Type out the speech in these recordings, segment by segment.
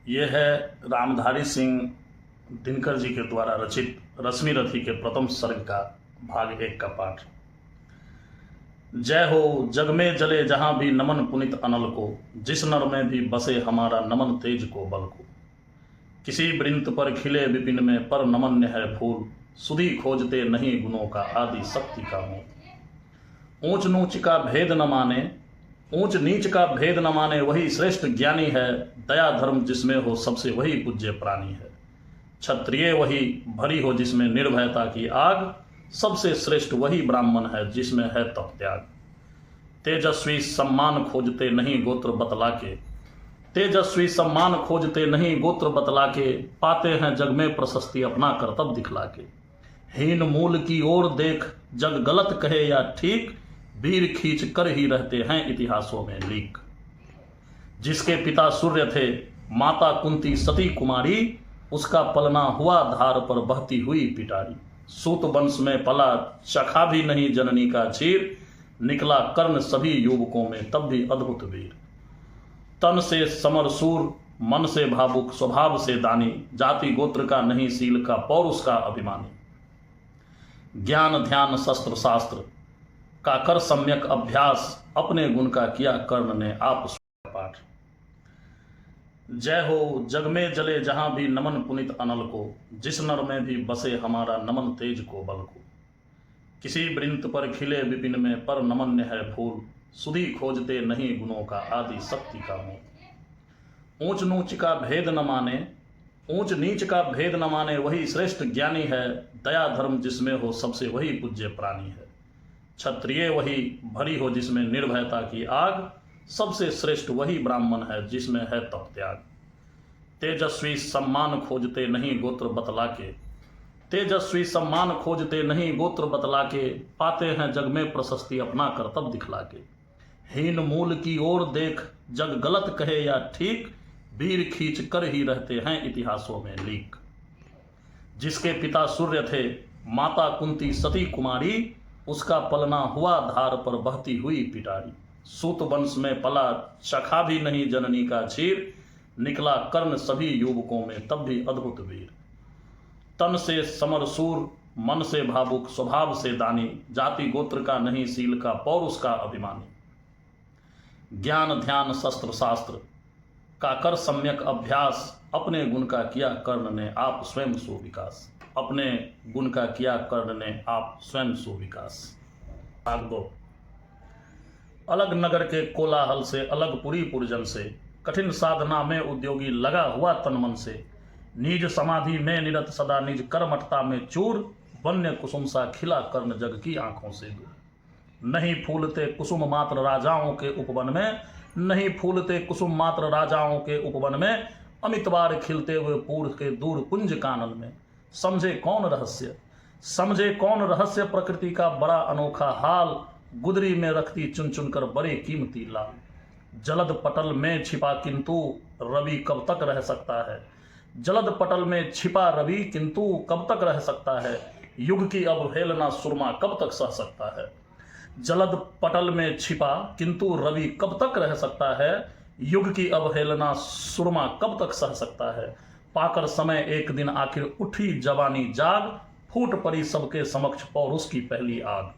ये है रामधारी सिंह दिनकर जी के द्वारा रचित रश्मि रथी के प्रथम सर्ग का भाग 1 का पाठ। जय हो जग में जले जहां भी नमन पुनित अनल को, जिस नर में भी बसे हमारा नमन तेज को बल को। किसी वृंत पर खिले विपिन में पर नमन्य है फूल, सुधी खोजते नहीं गुणों का आदि शक्ति का मूल। ऊंच नीच का भेद न माने, ऊंच नीच का भेद न माने वही श्रेष्ठ ज्ञानी है। दया धर्म जिसमें हो सबसे वही पूज्य प्राणी है। क्षत्रिय वही भरी हो जिसमें निर्भयता की आग, सबसे श्रेष्ठ वही ब्राह्मण है जिसमें है तप त्याग। तेजस्वी सम्मान खोजते नहीं गोत्र बतला के, तेजस्वी सम्मान खोजते नहीं गोत्र बतला के, पाते हैं जग में प्रशस्ति अपना कर्तव्य दिखला के। हीन मूल की ओर देख जग गलत कहे या ठीक, वीर खींच कर ही रहते हैं इतिहासों में लीक। जिसके पिता सूर्य थे माता कुंती सती कुमारी, उसका पलना हुआ धार पर बहती हुई पिटारी। सूत वंश में पला चखा भी नहीं जननी का चीर, निकला कर्ण सभी युवकों में तब भी अद्भुत वीर। तन से समर सूर मन से भावुक स्वभाव से दानी, जाति गोत्र का नहीं सील का पौरुष का अभिमानी। ज्ञान ध्यान शस्त्र शास्त्र का कर सम्यक अभ्यास, अपने गुण का किया कर्ण ने आप पाठ। जय हो जग में जले जहां भी नमन पुनित अनल को, जिस नर में भी बसे हमारा नमन तेज को बल को। किसी वृंत पर खिले विपिन में पर नमन्य है फूल, सुधी खोजते नहीं गुणों का आदि शक्ति का मूल। ऊंच नीच का भेद न माने, ऊंच नीच का भेद न माने वही श्रेष्ठ ज्ञानी है। दया धर्म जिसमें हो सबसे वही पूज्य प्राणी है। क्षत्रिय वही भरी हो जिसमें निर्भयता की आग, सबसे श्रेष्ठ वही ब्राह्मण है जिसमें है तप त्याग। तेजस्वी सम्मान खोजते नहीं गोत्र बतला के, तेजस्वी सम्मान खोजते नहीं गोत्र बतला के, पाते हैं जग में प्रशस्ति अपना कर्तव्य दिखला के। हीन मूल की ओर देख जग गलत कहे या ठीक, वीर खींच कर ही रहते हैं इतिहासों में लीक। जिसके पिता सूर्य थे माता कुंती सती कुमारी, उसका पलना हुआ धार पर बहती हुई पिटारी। सूत वंश में पला चखा भी नहीं जननी का चीर, निकला कर्ण सभी युवकों में तब भी अद्भुत वीर। तन से समर सूर मन से भावुक स्वभाव से दानी, जाति गोत्र का नहीं सील का पौरुष का अभिमानी। ज्ञान ध्यान शस्त्र शास्त्र का कर सम्यक अभ्यास, अपने गुण का किया कर्ण ने आप स्वयं सो विकास। अपने गुण का किया कर्ण ने आप स्वयं सो विकास। भाग 2। अलग नगर के कोलाहल से अलग पुरी पुरजन से, कठिन साधना में उद्योगी लगा हुआ तन मन से। निज समाधि में निरत सदा निज कर्मठता में चूर, वन्य कुसुम सा खिला कर्ण जग की आंखों से दूर। नहीं फूलते कुसुम मात्र राजाओं के उपवन में, नहीं फूलते कुसुम मात्र राजाओं के उपवन में, अमितवार खिलते हुए पूर्व के दूर कुंज कानन में। समझे कौन रहस्य, समझे कौन रहस्य प्रकृति का बड़ा अनोखा हाल, गुदरी में रखती चुन चुन कर बड़े कीमती लाल। जलद पटल में छिपा किंतु रवि कब तक रह सकता है, जलद पटल में छिपा रवि किंतु कब तक रह सकता है। युग की अवहेलना सुरमा कब तक सह सकता है। जलद पटल में छिपा किंतु रवि कब तक रह सकता है, युग की अवहेलना सुरमा कब तक सह सकता है। पाकर समय एक दिन आखिर उठी जवानी जाग, फूट पड़ी सबके समक्ष पौरुष की पहली आग।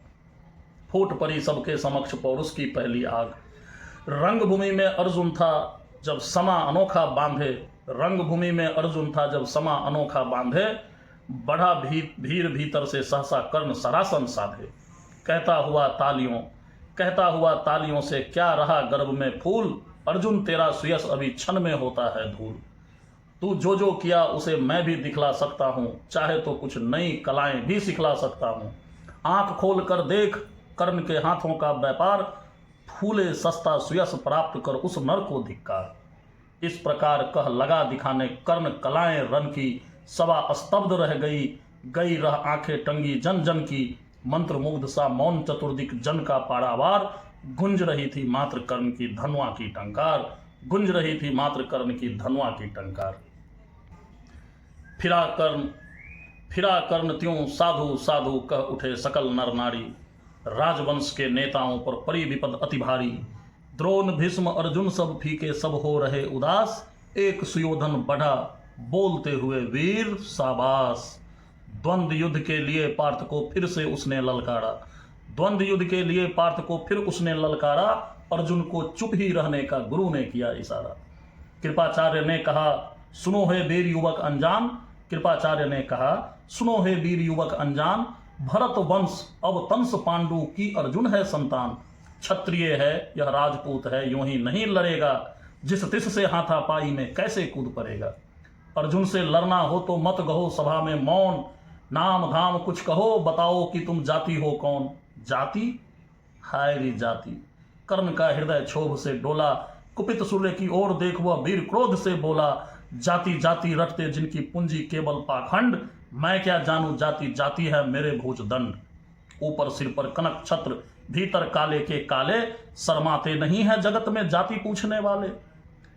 फूट पड़ी सबके समक्ष पौरुष की पहली आग। रंगभूमि में अर्जुन था जब समा अनोखा बांधे, रंगभूमि में अर्जुन था जब समा अनोखा बांधे। बढ़ा भीड़ भीतर से सहसा कर्ण सरासन साधे। कहता हुआ तालियों से क्या रहा गर्भ में फूल, अर्जुन तेरा सुयश अभी क्षण में होता है धूल। तू जो जो किया उसे मैं भी दिखला सकता हूँ, चाहे तो कुछ नई कलाएं भी सिखला सकता हूँ। आंख खोल कर देख कर्ण के हाथों का व्यापार, फूले सस्ता सुयश प्राप्त कर उस नर को धिक्कार। इस प्रकार कह लगा दिखाने कर्ण कलाएं रन की, सभा स्तब्ध रह गई रह आंखें टंगी जन जन की। मंत्र मुग्ध सा मौन चतुर्दिक जन का पारावार, गुंज रही थी मात्र कर्ण की धनुआ की टंकार, गुंज रही थी मात्र कर्ण की धनुआ की टंकार। फिरा कर्ण त्यों साधु साधु कह उठे सकल नर नारी, राजवंश के नेताओं पर पड़ी विपद अति भारी। द्रोण भीष्म अर्जुन सब फीके सब हो रहे उदास, एक सुयोधन बढ़ा बोलते हुए वीर शाबाश। द्वंद्व युद्ध के लिए पार्थ को फिर से उसने ललकारा। द्वंद्व युद्ध के लिए पार्थ को फिर उसने ललकारा। अर्जुन को चुप ही रहने का गुरु ने किया इशारा। कृपाचार्य ने कहा सुनो हे वीर युवक अनजान। कृपाचार्य ने कहा सुनो हे वीर युवक अनजान। भरत वंश अब तंस पांडु की अर्जुन है संतान। क्षत्रिय है यह राजपूत है यूं ही नहीं लड़ेगा। जिस तिस से हाथापाई में कैसे कूद पड़ेगा। अर्जुन से लड़ना हो तो मत कहो सभा में मौन। नाम धाम कुछ कहो बताओ कि तुम जाति हो कौन। जाति हाय री जाति। कर्ण का हृदय क्षोभ से डोला। कुपित सूर्य की ओर देख वह वीर क्रोध से बोला। जाति जाति रटते जिनकी पूंजी केवल पाखंड। मैं क्या जानू जाति जाति है मेरे भुजदंड। ऊपर सिर पर कनक छत्र भीतर काले के काले। शर्माते नहीं है जगत में जाति पूछने वाले।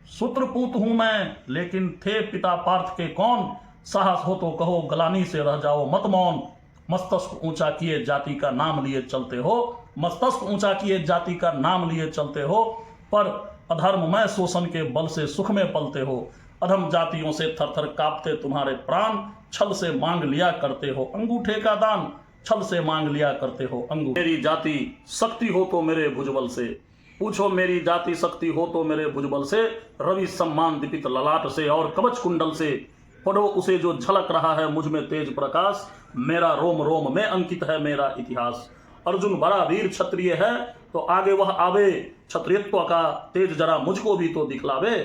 सूत्रपूत हूं मैं लेकिन थे पिता पार्थ के कौन। साहस हो तो कहो गलानी से रह जाओ मत मौन। मस्तक ऊंचा किए जाति का नाम लिए चलते हो। मस्तक ऊंचा किए जाति का नाम लिए चलते हो। पर अधर्ममय शोषण के बल से सुख में पलते हो। अधम जातियों से थर थर कांपते तुम्हारे प्राण। छल से मांग लिया करते हो अंगूठे का दान। छल से मांग लिया करते हो अंगूठे। मेरी जाति शक्ति हो तो मेरे भुजबल से। पूछो मेरी जाति शक्ति हो तो मेरे भुजबल से। रवि सम्मान दीपित ललाट से और कवच कुंडल से। पढ़ो उसे जो झलक रहा है मुझ में तेज प्रकाश। मेरा रोम रोम में अंकित है मेरा इतिहास। अर्जुन बड़ा वीर क्षत्रिय है तो आगे वह आवे। क्षत्रियत्व का तेज जरा मुझको भी तो दिखलावे।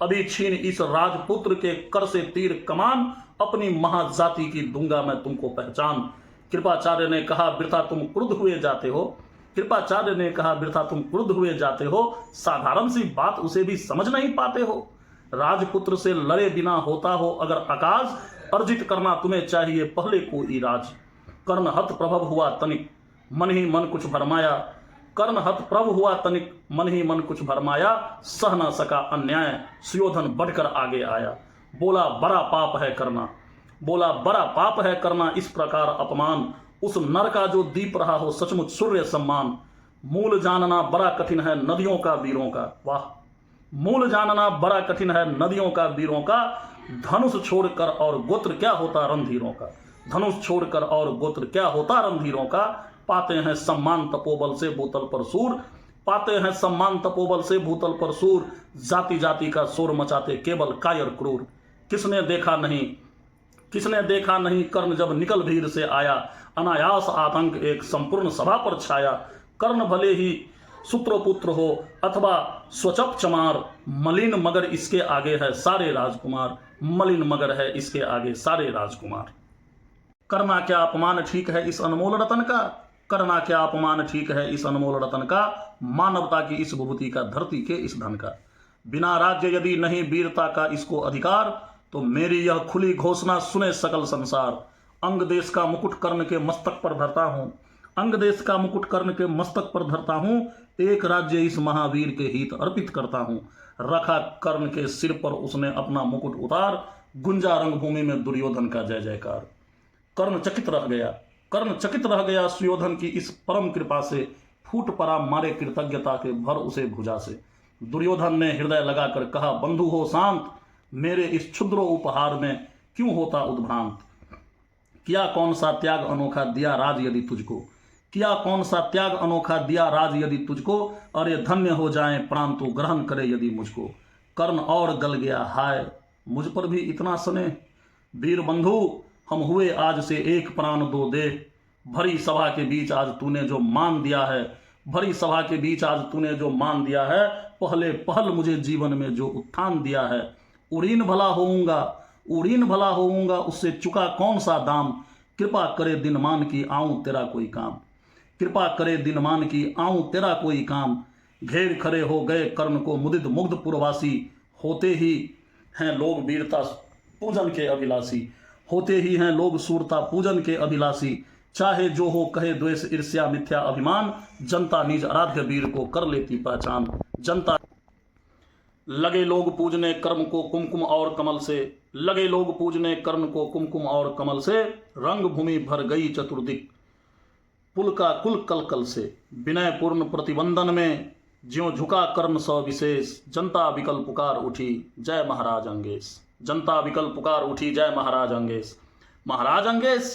अभी छीन इस राजपुत्र के कर से तीर कमान। अपनी महाजाति की दूंगा मैं तुमको पहचान। कृपाचार्य ने कहा वृथा तुम क्रुद्ध हुए जाते हो। कृपाचार्य ने कहा वृथा तुम क्रुद्ध हुए जाते हो। साधारण सी बात उसे भी समझ नहीं पाते हो। राजपुत्र से लड़े बिना होता हो अगर आकाश। अर्जित करना तुम्हें चाहिए पहले कोई राज। कर्ण हत प्रभव हुआ तनिक मन ही मन कुछ भरमाया। कर्ण हत प्रभु हुआ तनिक मन ही मन कुछ भरमाया। सह न सका अन्याय सुयोधन बढ़कर आगे आया। बोला बड़ा पाप है करना। बोला बड़ा पाप है करना इस प्रकार अपमान। उस नर का जो दीप रहा हो सचमुच सूर्य सम्मान। मूल जानना बड़ा कठिन है नदियों का वीरों का। वाह मूल जानना बड़ा कठिन है नदियों का वीरों का। धनुष छोड़कर और गोत्र क्या होता रणधीरों का। धनुष छोड़कर और गोत्र क्या होता रणधीरों का। पाते हैं सम्मान तपोबल से भूतल पर सूर। पाते हैं सम्मान तपोबल से भूतल पर सूर। जाति जाति का शोर मचाते केवल कायर क्रूर। किसने देखा नहीं कर्ण जब निकल भीड़ से आया। अनायास आतंक एक संपूर्ण सभा पर छाया। कर्ण भले ही सूत्रपुत्र हो अथवा स्वचप चमार। मलिन मगर इसके आगे है सारे राजकुमार। मलिन मगर है इसके आगे सारे राजकुमार। करना क्या अपमान ठीक है इस अनमोल रतन का। करना क्या अपमान ठीक है इस अनमोल रतन का। मानवता की इस विभूति का धरती के इस धन का। बिना राज्य यदि नहीं वीरता का इसको अधिकार। तो मेरी यह खुली घोषणा सुने सकल संसार। अंग देश का मुकुट कर्ण के मस्तक पर धरता हूं। अंग देश का मुकुट कर्ण के मस्तक पर धरता हूं। एक राज्य इस महावीर के हित अर्पित करता हूं। रखा कर्ण के सिर पर उसने अपना मुकुट उतार। गुंजा रंगभूमि में दुर्योधन का जय जयकार। कर्ण चकित रह गया सुयोधन की इस परम कृपा से। फूट पड़ा मारे कृतज्ञता के भर उसे भुजा से। दुर्योधन ने हृदय लगाकर कहा बंधु हो शांत। मेरे इस क्षुद्र उपहार में क्यों होता उद्भ्रांत। किया कौन सा त्याग अनोखा दिया राज यदि तुझको। किया कौन सा त्याग अनोखा दिया राज यदि तुझको। अरे धन्य हो जाए प्राण तो ग्रहण करे यदि मुझको। कर्ण और गल गया हाय मुझ पर भी इतना स्नेह। वीर बंधु हम हुए आज से एक प्राण दो देह। भरी सभा के बीच आज तूने जो मान दिया है। भरी सभा के बीच आज तूने जो मान दिया है। पहल मुझे जीवन में जो उत्थान दिया है। उड़ीन भला होऊंगा उससे चुका कौन सा दाम। कृपा करे दिनमान की आऊं तेरा कोई काम। कृपा करे दिनमान की आऊं तेरा कोई काम। घेर खड़े हो गए कर्ण को मुदित मुग्ध पुरवासी। होते ही हैं लोग वीरता पूजन के अभिलाषी। होते ही हैं लोग सूरता पूजन के अभिलाषी। चाहे जो हो कहे द्वेष ईर्ष्या मिथ्या अभिमान। जनता निज आराध्य वीर को कर लेती पहचान। जनता लगे लोग पूजने कर्म को कुमकुम और कमल से। लगे लोग पूजने कर्ण को कुमकुम और कमल से। रंग भूमि भर गई चतुर्दिक पुल का कुल कलकल से। विनय पूर्ण प्रतिबंधन में ज्यों झुका कर्ण सविशेष, जनता विकल पुकार उठी जय महाराज अंगेश। जनता विकल पुकार उठी जय महाराज अंगेश। महाराज अंगेश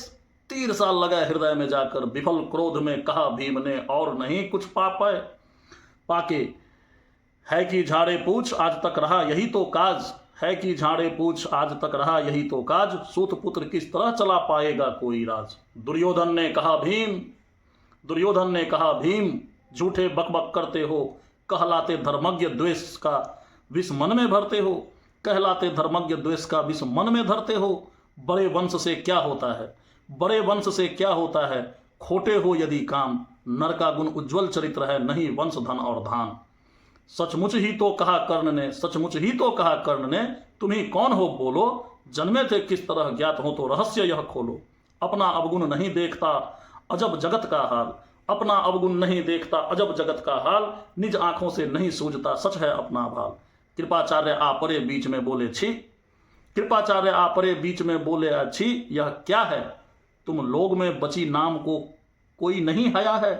तीर सा लगा हृदय में जाकर, विफल क्रोध में कहा भीम ने, और नहीं कुछ पाके है कि झाड़े पूछ आज तक रहा यही तो काज, है कि झाड़े पूछ आज तक रहा यही तो काज, सूत पुत्र किस तरह चला पाएगा कोई राज। दुर्योधन ने कहा भीम झूठे बकबक करते हो, कहलाते धर्मज्ञ द्वेष का विष मन में भरते हो, कहलाते धर्मज्ञ द्वेष का विष मन में धरते हो। बड़े वंश से क्या होता है, बड़े वंश से क्या होता है, खोटे हो यदि काम, नर का गुण उज्ज्वल चरित्र है नहीं वंश धन और धान। सचमुच ही तो कहा कर्ण ने, सचमुच ही तो कहा कर्ण ने, तुम ही कौन हो बोलो, जन्मे थे किस तरह ज्ञात हो तो रहस्य यह खोलो। अपना अवगुण नहीं देखता अजब जगत का हाल, अपना अवगुण नहीं देखता अजब जगत का हाल, निज आंखों से नहीं सूझता सच है अपना भाल। कृपाचार्य आपरे बीच में बोले छी, कृपाचार्य आपरे बीच में बोले अच्छी, यह क्या है तुम लोग में बची नाम को कोई नहीं हया है।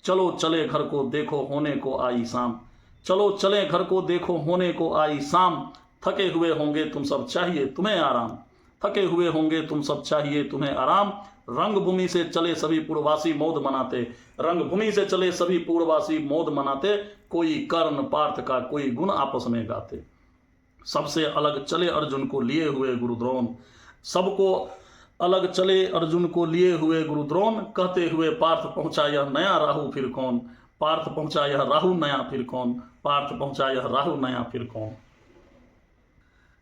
चलो चले घर को देखो होने को आई शाम, चलो चले घर को देखो होने को आई शाम। थके हुए होंगे तुम सब चाहिए तुम्हें आराम, थके हुए होंगे तुम सब चाहिए तुम्हें आराम। रंगभूमि से चले सभी पूर्ववासी मौज मनाते, रंगभूमि से चले सभी पूर्ववासी मौज मनाते, कोई कर्ण पार्थ का कोई गुण आपस में गाते। सबसे अलग चले अर्जुन को लिए हुए गुरुद्रोण, सबको अलग चले अर्जुन को लिए हुए गुरुद्रोण, कहते हुए पार्थ पहुंचा यह नया राहु फिर कौन, पार्थ पहुंचा यह राहु नया फिर कौन, पार्थ पहुंचा यह राहु नया फिर कौन।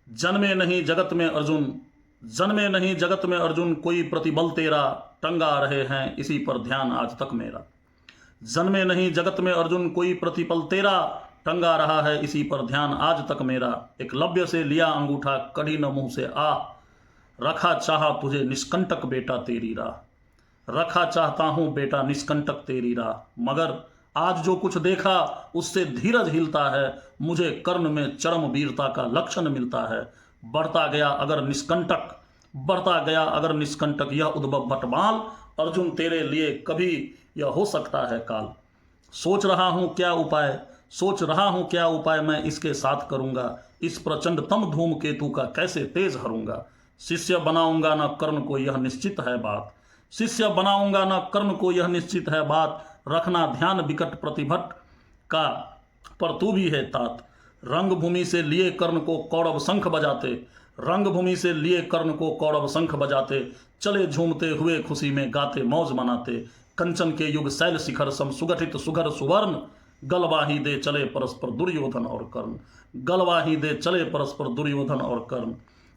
जन्मे नहीं जगत में अर्जुन, जन्मे नहीं जगत में अर्जुन, कोई प्रतिबल तेरा, टंगा रहे हैं इसी पर ध्यान आज तक मेरा। जन्मे नहीं जगत में अर्जुन, कोई प्रतिबल तेरा, टंगा रहा है इसी पर ध्यान आज तक मेरा। एकलव्य से लिया अंगूठा कड़ी न मुंह से आ, रखा चाहा तुझे निष्कंटक बेटा तेरी राह, रखा चाहता हूं बेटा निष्कंटक तेरी राह। मगर आज जो कुछ देखा उससे धीरज हिलता है, मुझे कर्ण में चरम वीरता का लक्षण मिलता है। बढ़ता गया अगर निष्कंटक, बढ़ता गया अगर निष्कंटक यह उद्भव भटमाल, अर्जुन तेरे लिए कभी यह हो सकता है काल। सोच रहा हूं क्या उपाय, सोच रहा हूं क्या उपाय मैं इसके साथ करूंगा, इस प्रचंड तम धूमकेतु का कैसे तेज हरूंगा। शिष्य बनाऊंगा न कर्ण को यह निश्चित है बात, शिष्य बनाऊंगा न कर्ण को यह निश्चित है बात। रखना ध्यान विकट प्रतिभट का पर तू भी है तात। रंगभूमि से लिए कर्ण को कौरव शंख बजाते, रंगभूमि से लिए कर्ण को कौरव शंख बजाते, चले झूमते हुए खुशी में गाते मौज मनाते। कंचन के युग शैल शिखर सम सुगठित सुघर सुवर्ण, गलवाही दे चले परस्पर दुर्योधन और कर्ण, गलवाही दे चले परस्पर दुर्योधन और कर्ण।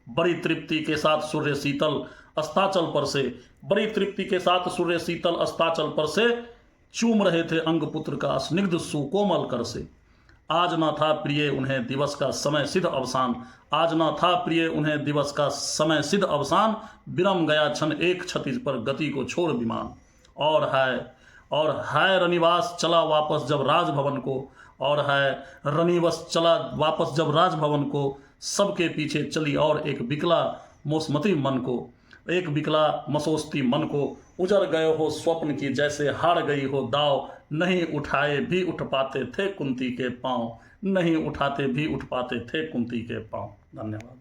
बड़ी तृप्ति के साथ सूर्य शीतल अस्ताचल पर से, बड़ी तृप्ति के साथ सूर्य शीतल अस्ताचल पर से, चूम रहे थे अंगपुत्र का स्निग्ध सुकोमल कर से। आज न था प्रिय उन्हें दिवस का समय सिद्ध अवसान, आज न था प्रिय उन्हें दिवस का समय सिद्ध अवसान। विरम गया क्षण एक क्षतिज पर गति को छोड़ विमान, और है रनिवास चला वापस जब राजभवन को, और है रनिवास चला वापस जब राजभवन को। सबके पीछे चली और एक बिकला मोसमती मन को, एक बिकला मसोस्ती मन को। उजर गए हो स्वप्न की जैसे हार गई हो दाव, नहीं उठाए भी उठ पाते थे कुंती के पांव, नहीं उठाते भी उठ पाते थे कुंती के पांव। धन्यवाद।